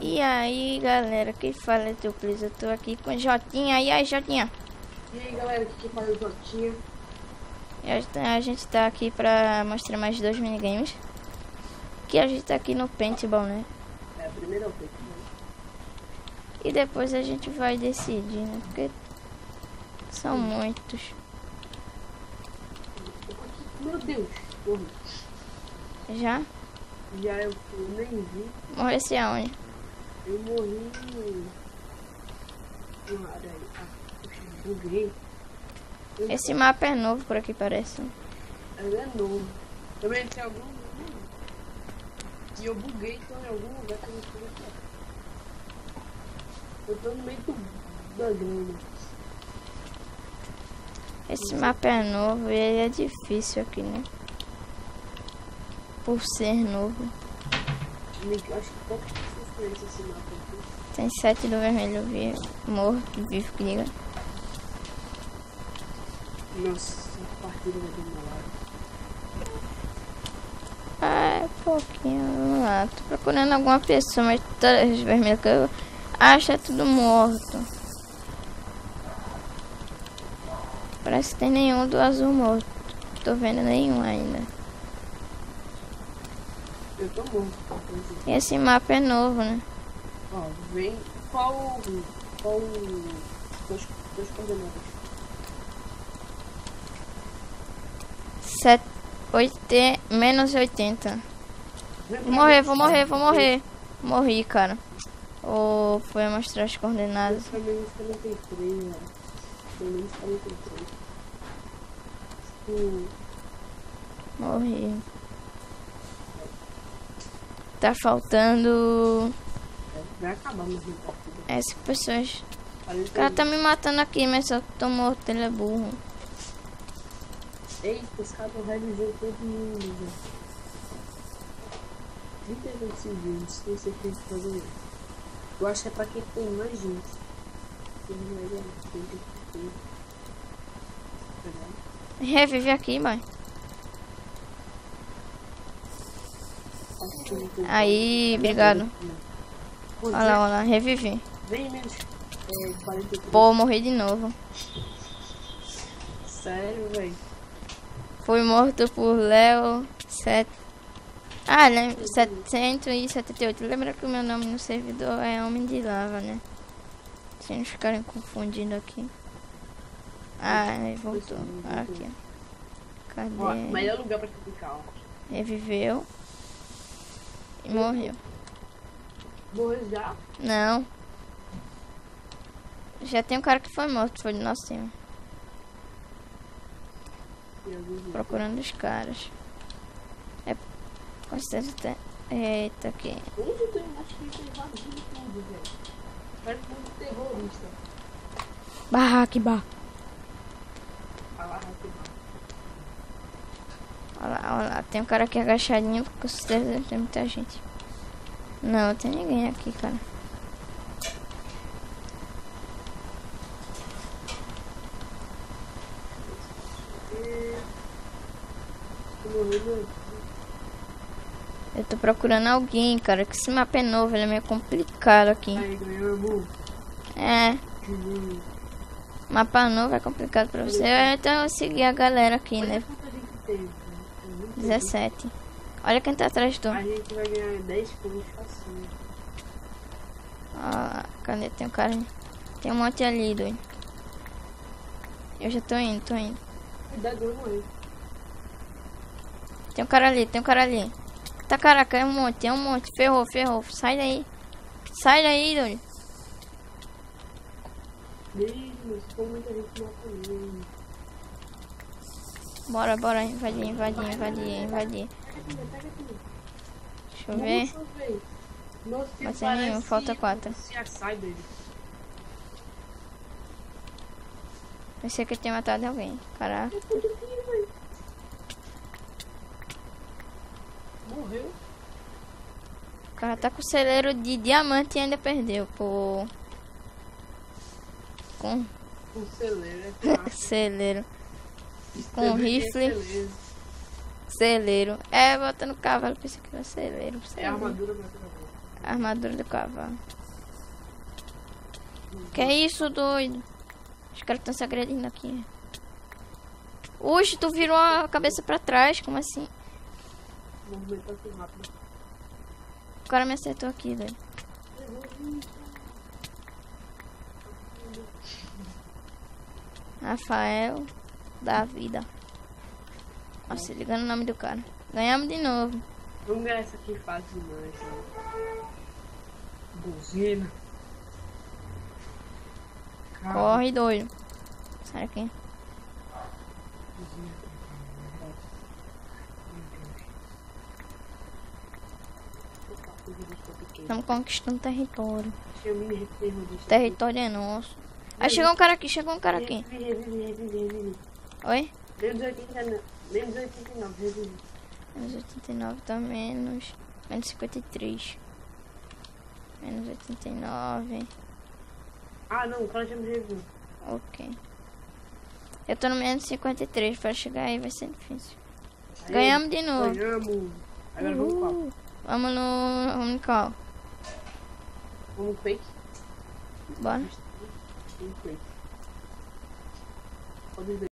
E aí galera, que fala é teu Please, eu tô aqui com Jotinha. E aí Jotinha? E aí galera, que fala é Jotinha? A gente tá aqui pra mostrar mais 2 minigames. Que a gente tá aqui no paintball, né? É, primeiro é o paintball. E depois a gente vai decidir, né? Porque são muitos. Meu Deus, morri. Já? Já eu nem vi. Morresse aonde? Eu morri numa área aí. Ah, puxa, buguei. Esse mapa é novo por aqui, parece. Ele é novo. Também entrei em algum lugar. E eu buguei, então em algum lugar que eu não podia estar. Eu tô no meio da grama. Esse mapa é novo e ele é difícil aqui, né? Por ser novo. Eu acho que poucas pessoas conhecem esse mapa aqui. Tem 7 do vermelho morto, vivo, que liga. Nossa, a partida vai demorar. É, pouquinho, vamos lá. Tô procurando alguma pessoa, mas todas as vermelhas que eu acho é tudo morto. Parece que tem nenhum do azul morto. Tô vendo nenhum ainda. Eu tô morto. E esse mapa é novo, né? Ó, vem. Qual dois coordenadas? menos 80. Vou morrer. Morri, cara. Ou foi mostrar as coordenadas. Foi menos 43, né? Foi menos 43. Morri. Tá faltando... Vai acabar mais rápido. 5 pessoas. O cara tá me matando aqui, mas eu tô morto, ele é burro. Eita, esse cara revisou todo mundo, velho. 32 segundos, não sei o que tem que fazer. Eu acho que é pra quem tem mais gente. Revive aqui, mãe. Aí, obrigado. Olha lá, revivi. Vem menos 43. Pô, morri de novo. Sério, velho? Fui morto por Léo 778. Lembra que o meu nome no servidor é Homem de Lava, né? Sem não ficarem confundindo aqui. Ah, ele voltou. Aqui, ó. Cadê? Ó, melhor lugar pra ficar, ó. Reviveu. E morreu. Morreu já? Não. Já tem um cara que foi morto, foi do nosso time. Procurando os caras. É. Com certeza tem. Eita, aqui. Onde tem mais que invadindo tudo, velho? Parece muito terrorista. Barraquiba. Olha lá, tem um cara aqui agachadinho, com certeza tem muita gente. Não, não tem ninguém aqui, cara. Eu tô procurando alguém, cara, que esse mapa é novo, ele é meio complicado aqui. Aí, ganhamos. É. Mapa novo é complicado pra você, então eu segui a galera aqui, né? 17. Olha quem tá atrás de tu. A gente vai ganhar 10 pontos assim. Ó, cadê? Tem um cara. Tem um monte ali, doido. Eu já tô indo. Cuidado, eu morri. Tem um cara ali. Tá, caraca, é um monte. Ferrou. Sai daí, doido. Mesmo, ficou muita gente matando. Bora, invadir. Deixa eu ver. Nossa, Vai ser nenhum, falta 4. Sai dele. Pensei que eu tinha matado alguém. Caraca. Morreu. O cara tá com o celeiro de diamante e ainda perdeu, pô. Com O celeiro é fácil. celeiro. Com rifle. Celeiro. É, bota no cavalo, pensei que era celeiro. É a armadura pra trabalhar. Armadura do cavalo. Que é isso, doido? Os caras estão se agredindo aqui. Oxe, tu virou a cabeça pra trás, como assim? Movimento assim rápido. O cara me acertou aqui, doido. Rafael da vida. Nossa, ligando o nome do cara. Ganhamos de novo. Vamos ganhar essa aqui fácil demais, sabe? Buzina. Carro. Corre, doido. Sai aqui. Buzina. Estamos conquistando território. Achei o mini terrorista. Território é nosso. Ah, chegou um cara aqui, chegou um cara aqui. Revivi. Oi? Menos 89, revivi. Menos 89 tá menos. Menos 53. Menos 89. Ah, não, o cara já me reviu. Ok. Eu tô no menos 53. Pra chegar aí vai ser difícil. Aí, Ganhamos de novo. Ganhamos. Agora vamos qual? Vamos no qual? Vamos fake? Bora. Vamos fake. Pode ver.